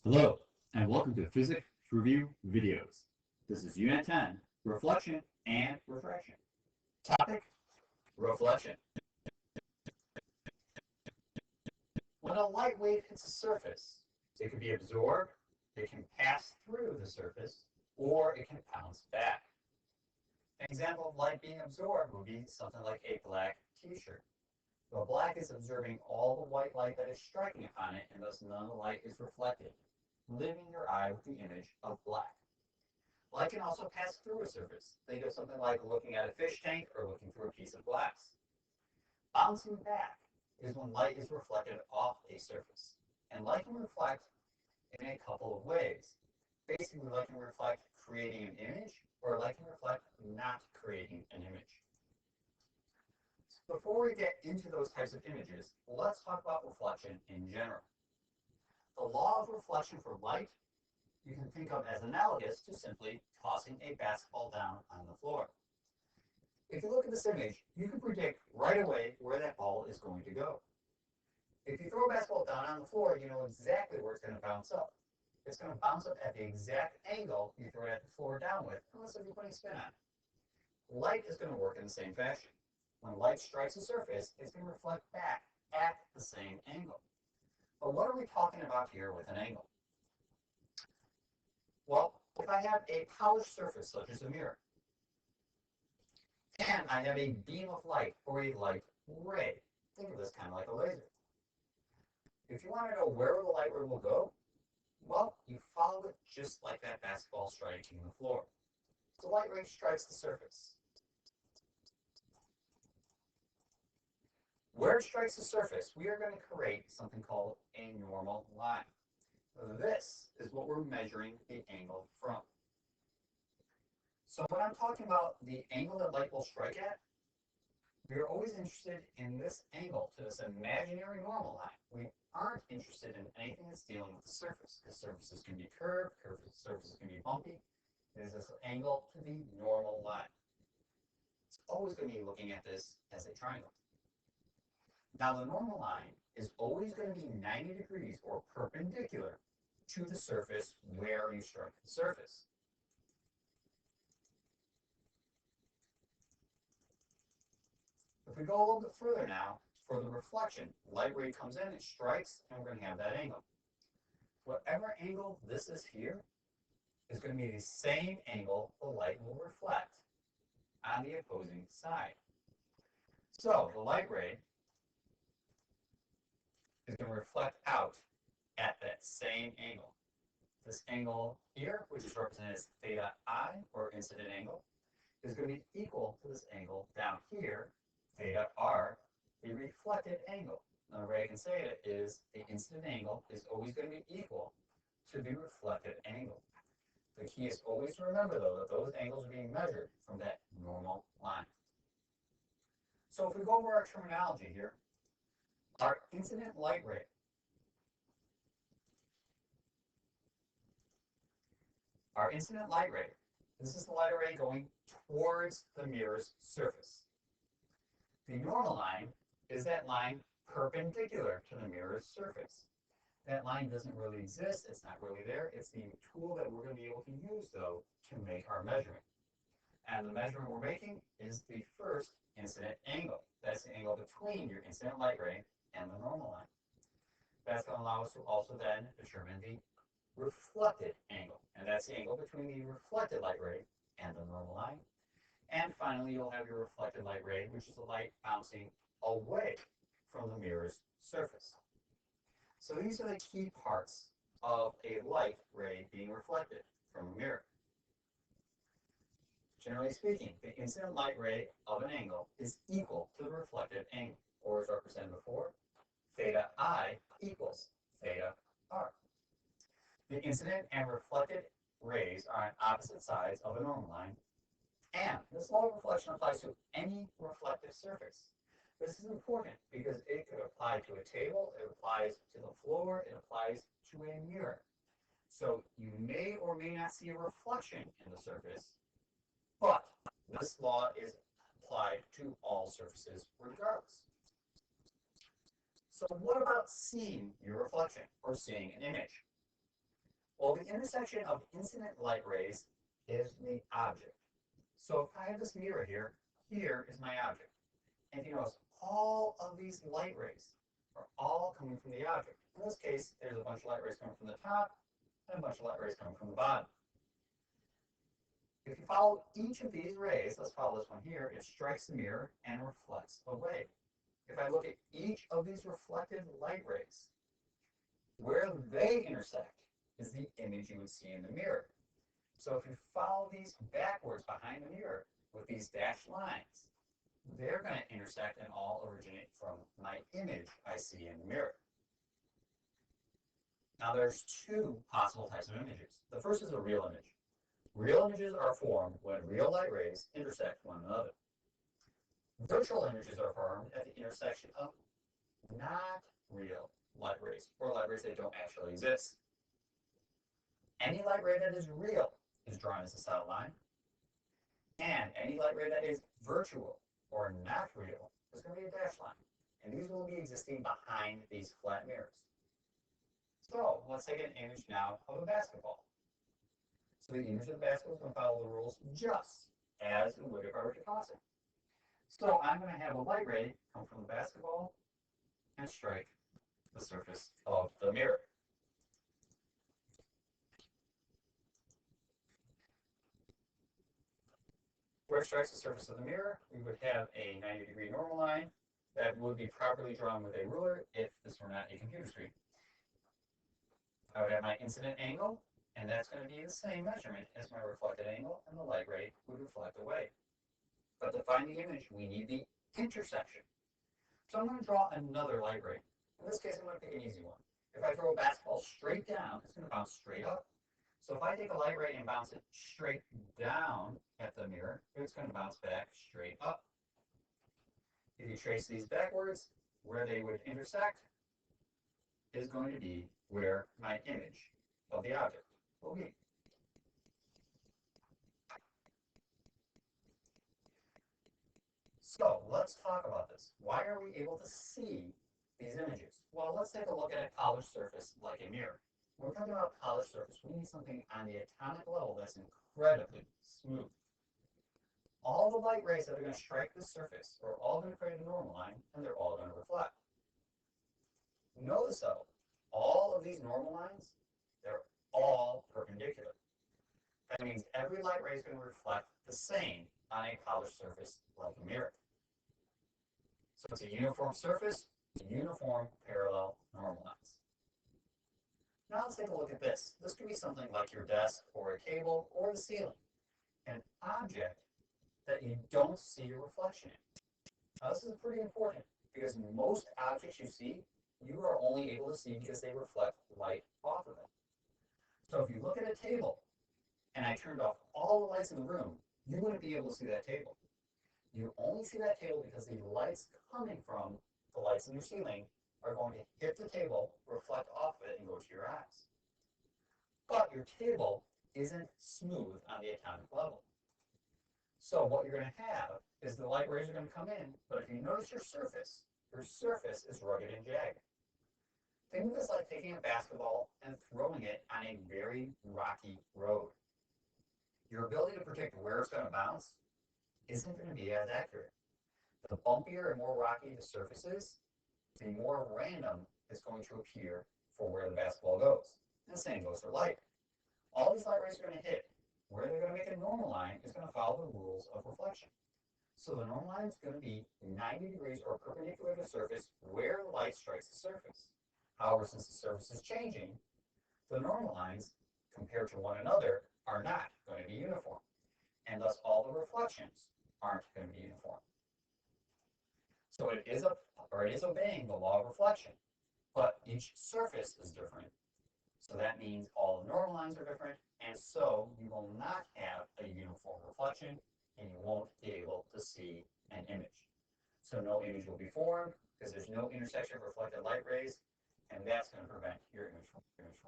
Hello, and welcome to Physics Review Videos. This is Unit 10, Reflection and Refraction. Topic, Reflection. When a light wave hits a surface, it can be absorbed, it can pass through the surface, or it can bounce back. An example of light being absorbed would be something like a black t-shirt. The black is absorbing all the white light that is striking upon it, and thus none of the light is reflected, leaving your eye with the image of black. Light can also pass through a surface. Think of something like looking at a fish tank or looking through a piece of glass. Bouncing back is when light is reflected off a surface. And light can reflect in a couple of ways. Basically, light can reflect creating an image, or light can reflect not creating an image. Before we get into those types of images, let's talk about reflection in general. The law of reflection for light you can think of as analogous to simply tossing a basketball down on the floor. If you look at this image, you can predict right away where that ball is going to go. If you throw a basketball down on the floor, you know exactly where it's going to bounce up. It's going to bounce up at the exact angle you throw it at the floor down with, unless you're putting spin on it. Light is going to work in the same fashion. When light strikes a surface, it's going to reflect back at the same angle. But what are we talking about here with an angle? Well, if I have a polished surface, such as a mirror, and I have a beam of light or a light ray, think of this kind of like a laser. If you want to know where the light ray will go, well, you follow it just like that basketball striking the floor. The light ray strikes the surface. Where it strikes the surface, we are going to create something called a normal line. This is what we're measuring the angle from. So when I'm talking about the angle that light will strike at, we are always interested in this angle to this imaginary normal line. We aren't interested in anything that's dealing with the surface, because surfaces can be curved, surfaces can be bumpy. It is this angle to the normal line. It's always going to be looking at this as a triangle. Now the normal line is always going to be 90 degrees or perpendicular to the surface where you strike the surface. If we go a little bit further now, for the reflection, light ray comes in, it strikes, and we're going to have that angle. Whatever angle this is here is going to be the same angle the light will reflect on the opposing side. So the light ray is going to reflect out at that same angle. This angle here, which is represented as theta I, or incident angle, is going to be equal to this angle down here, theta R, the reflected angle. Another way I can say it is the incident angle is always going to be equal to the reflected angle. The key is always to remember, though, that those angles are being measured from that normal line. So if we go over our terminology here, our incident light ray this is the light ray going towards the mirror's surface. The normal line is that line perpendicular to the mirror's surface. That line doesn't really exist. It's not really there. It's the tool that we're going to be able to use, though, to make our measurement. And the measurement we're making is the first incident angle. That's the angle between your incident light ray and the normal line. That's going to allow us to also then determine the reflected angle. And that's the angle between the reflected light ray and the normal line. And finally, you'll have your reflected light ray, which is the light bouncing away from the mirror's surface. So these are the key parts of a light ray being reflected from a mirror. Generally speaking, the incident light ray of an angle is equal to the reflected angle, or as represented before, theta I equals theta R. The incident and reflected rays are on opposite sides of a normal line, and this law of reflection applies to any reflective surface. This is important because it could apply to a table, it applies to the floor, it applies to a mirror. So you may or may not see a reflection in the surface, but this law is applied to all surfaces regardless. So what about seeing your reflection or seeing an image? Well, the intersection of incident light rays is the object. So if I have this mirror here, here is my object. And if you notice, all of these light rays are all coming from the object. In this case, there's a bunch of light rays coming from the top and a bunch of light rays coming from the bottom. If you follow each of these rays, let's follow this one here, it strikes the mirror and reflects away. If I look at each of these reflected light rays, where they intersect is the image you would see in the mirror. So if you follow these backwards behind the mirror with these dashed lines, they're going to intersect and all originate from my image I see in the mirror. Now there's two possible types of images. The first is a real image. Real images are formed when real light rays intersect one another. Virtual images are formed at the intersection of not real light rays, or light rays that don't actually exist. Any light ray that is real is drawn as a solid line, and any light ray that is virtual or not real is going to be a dashed line, and these will be existing behind these flat mirrors. So let's take an image now of a basketball. So the image of the basketball is going to follow the rules just as it would if I were to toss it. So I'm going to have a light ray come from the basketball and strike the surface of the mirror. Where it strikes the surface of the mirror, we would have a 90-degree normal line that would be properly drawn with a ruler if this were not a computer screen. I would have my incident angle, and that's going to be the same measurement as my reflected angle, and the light ray would reflect away. But to find the image, we need the intersection. So I'm going to draw another light ray. In this case, I'm going to pick an easy one. If I throw a basketball straight down, it's going to bounce straight up. So if I take a light ray and bounce it straight down at the mirror, it's going to bounce back straight up. If you trace these backwards, where they would intersect is going to be where my image of the object will be. So let's talk about this. Why are we able to see these images? Well, let's take a look at a polished surface like a mirror. When we're talking about a polished surface, we need something on the atomic level that's incredibly smooth. All the light rays that are going to strike this surface are all going to create a normal line, and they're all going to reflect. Notice though, all of these normal lines, they're all perpendicular. That means every light ray is going to reflect the same on a polished surface like a mirror. So it's a uniform surface, uniform parallel normal lines. Now let's take a look at this. This could be something like your desk or a table or the ceiling. An object that you don't see your reflection in. Now this is pretty important because most objects you see, you are only able to see because they reflect light off of it. So if you look at a table and I turned off all the lights in the room, you wouldn't be able to see that table. You only see that table because the lights coming from the lights in your ceiling are going to hit the table, reflect off of it, and go to your eyes. But your table isn't smooth on the atomic level. So what you're going to have is the light rays are going to come in, but if you notice your surface is rugged and jagged. Think of this like taking a basketball and throwing it on a very rocky road. Your ability to predict where it's going to bounce isn't going to be as accurate. The bumpier and more rocky the surface is, the more random it's going to appear for where the basketball goes. And the same goes for light. All these light rays are going to hit. Where they're going to make a normal line is going to follow the rules of reflection. So the normal line is going to be 90 degrees or perpendicular to the surface where the light strikes the surface. However, since the surface is changing, the normal lines compared to one another are not going to be uniform. And thus all the reflections aren't going to be uniform. So it is obeying the law of reflection, but each surface is different. So that means all the normal lines are different, and so you will not have a uniform reflection, and you won't be able to see an image. So no image will be formed because there's no intersection of reflected light rays, and that's going to prevent your image from